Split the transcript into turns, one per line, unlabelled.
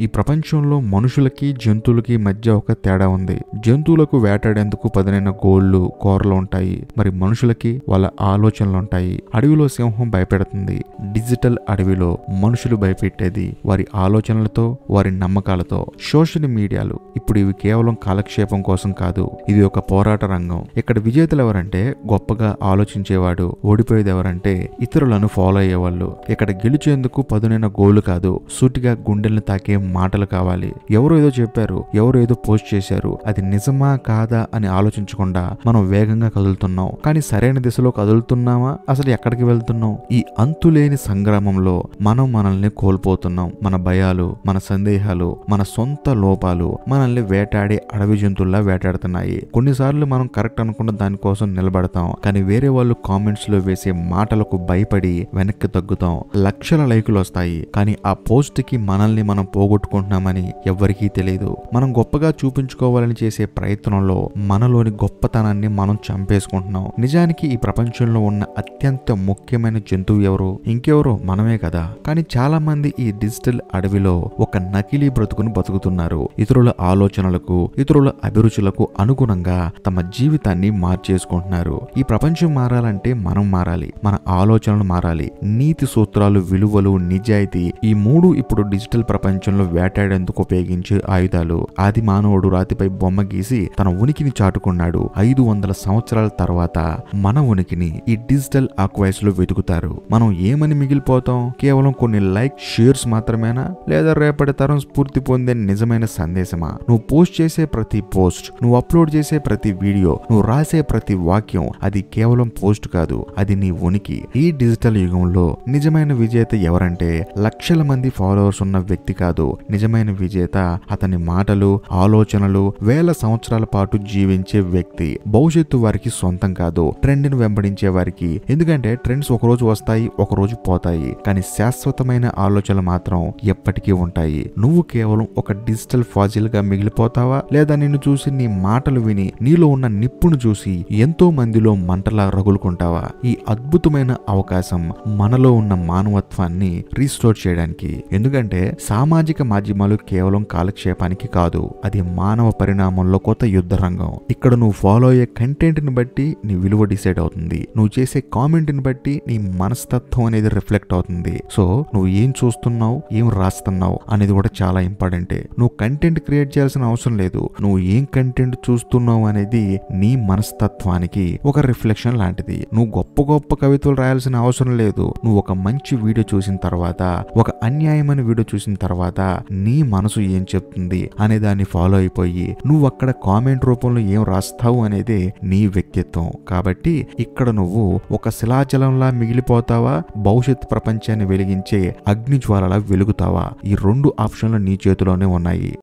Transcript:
ఈ ప్రపంచంలో మనుషులకి జంతువులకి మధ్య ఒక తేడా ఉంది. జంతువులకు వేటాడేందుకు పదునైన గోళ్లు కోరలు ఉంటాయి, మరి మనుషులకి వాళ్ళ ఆలోచనలు ఉంటాయి. అడవిలో సింహం భయపెడుతుంది, డిజిటల్ అడవిలో మనుషులు భయపెట్టేది వారి ఆలోచనలతో, వారి నమ్మకాలతో. సోషల్ మీడియాలు ఇప్పుడు ఇవి కేవలం కాలక్షేపం కోసం కాదు, ఇది ఒక పోరాట రంగం. ఇక్కడ విజేతలు ఎవరంటే గొప్పగా ఆలోచించేవాడు, ఓడిపోయేది ఎవరంటే ఇతరులను ఫాలో అయ్యేవాళ్ళు. ఇక్కడ గెలిచేందుకు పదునైన గోళ్లు కాదు, సూటిగా గుండెల్ని తాకే మాటలు కావాలి. ఎవరో ఏదో చెప్పారు, ఎవరో ఏదో పోస్ట్ చేశారు, అది నిజమా కాదా అని ఆలోచించకుండా మనం వేగంగా కదులుతున్నాం. కానీ సరైన దిశలో కదులుతున్నామా? అసలు ఎక్కడికి వెళ్తున్నాం? ఈ అంతులేని సంగ్రామంలో మనం మనల్ని కోల్పోతున్నాం. మన భయాలు, మన సందేహాలు, మన సొంత లోపాలు మనల్ని వేటాడే అడవి జంతువుల్లా వేటాడుతున్నాయి. కొన్నిసార్లు మనం కరెక్ట్ అనుకున్న దానికోసం నిలబడతాం, కానీ వేరే వాళ్ళు కామెంట్స్ లో వేసే మాటలకు భయపడి వెనక్కి తగ్గుతాం. లక్షల లైకులు వస్తాయి, కానీ ఆ పోస్ట్ కి మనల్ని మనం పోగొట్టుకుంటున్నామని ఎవ్వరికీ తెలియదు. మనం గొప్పగా చూపించుకోవాలని చేసే ప్రయత్నంలో మనలోని గొప్పతనాన్ని మనం చంపేసుకుంటున్నాం. నిజానికి ఈ ప్రపంచంలో ఉన్న అత్యంత ముఖ్యమైన జంతువు ఎవరు? ఇంకెవరో మనమే కదా. కానీ చాలా మంది ఈ డిజిటల్ అడవిలో ఒక నకిలీ బ్రతుకును బతుకుతున్నారు. ఇతరుల ఆలోచనలకు, ఇతరుల అభిరుచులకు అనుగుణంగా తమ జీవితాన్ని మార్చేసుకుంటున్నారు. ఈ ప్రపంచం మారాలంటే మనం మారాలి, మన ఆలోచనలు మారాలి. నీతి సూత్రాలు, విలువలు, నిజాయితీ, ఈ మూడు ఇప్పుడు డిజిటల్ ప్రపంచంలో వేటాడేందుకు ఉపయోగించే ఆయుధాలు. ఆది మానవుడు రాతిపై బొమ్మ గీసి తన ఉనికిని చాటుకున్నాడు. 500 సంవత్సరాల తర్వాత మన ఉనికిని ఈ డిజిటల్ ఆక్వైస్ లో వెతుకుతారు. మనం ఏమని మిగిలిపోతాం? కేవలం కొన్ని లైక్, షేర్స్ మాత్రమేనా? లేదా రేపటి తరం స్ఫూర్తి పొందే నిజమైన సందేశమా? నువ్వు పోస్ట్ చేసే ప్రతి పోస్ట్, నువ్వు అప్లోడ్ చేసే ప్రతి వీడియో, నువ్వు రాసే ప్రతి వాక్యం, అది కేవలం పోస్ట్ కాదు, అది నీ ఉనికి. ఈ డిజిటల్ యుగంలో నిజమైన విజేత ఎవరంటే లక్షల మంది ఫాలోవర్స్ ఉన్న వ్యక్తి కాదు. నిజమైన విజేత అతని మాటలు, ఆలోచనలు వేల సంవత్సరాల పాటు జీవించే వ్యక్తి. భవిష్యత్తు వారికి సొంతం కాదు, ట్రెండ్ ను వెంబడించే వారికి. ఎందుకంటే ట్రెండ్స్ ఒకరోజు వస్తాయి, ఒకరోజు పోతాయి, కానీ శాశ్వతమైన ఆలోచనలు మాత్రం ఎప్పటికీ ఉంటాయి. నువ్వు కేవలం ఒక డిజిటల్ ఫాజిల్ గా మిగిలిపోతావా, లేదా నిన్ను చూసి, నీ మాటలు విని, నీలో ఉన్న నిప్పును చూసి ఎంతో మందిలో మంటలా రగులుకుంటావా? ఈ అద్భుతమైన అవకాశం మనలో ఉన్న మానవత్వాన్ని రీస్టోర్ చేయడానికి. ఎందుకంటే సామాజిక మాధ్యమాలు కేవలం కాలక్షేపానికి కాదు, అది మానవ పరిణామంలో కొత్త యుద్ధ రంగం. ఇక్కడ నువ్వు ఫాలో అయ్యే కంటెంట్ ని బట్టి నీ విలువ డిసైడ్ అవుతుంది. నువ్వు చేసే కామెంట్ ని బట్టి నీ మనస్తత్వం అనేది రిఫ్లెక్ట్ అవుతుంది. సో నువ్వు ఏం చూస్తున్నావు, ఏం రాస్తున్నావు అనేది కూడా చాలా ఇంపార్టెంట్. నువ్వు కంటెంట్ క్రియేట్ చేయాల్సిన అవసరం లేదు, నువ్వు ఏం కంటెంట్ చూస్తున్నావు అనేది నీ మనస్తత్వానికి ఒక రిఫ్లెక్షన్ లాంటిది. నువ్వు గొప్ప గొప్ప కవితలు రాయాల్సిన అవసరం లేదు. నువ్వు ఒక మంచి వీడియో చూసిన తర్వాత, ఒక అన్యాయమైన వీడియో చూసిన తర్వాత నీ మనసు ఏం చెప్తుంది అనే దాన్ని ఫాలో అయిపోయి నువ్వు అక్కడ కామెంట్ రూపంలో ఏం రాస్తావు అనేది నీ వ్యక్తిత్వం. కాబట్టి ఇక్కడ నువ్వు ఒక శిలాజలంలా మిగిలిపోతావా, భవిష్యత్ ప్రపంచాన్ని వెలిగించే అగ్ని జ్వాలలా వెలుగుతావా? ఈ రెండు ఆప్షన్లు నీ చేతిలోనే ఉన్నాయి.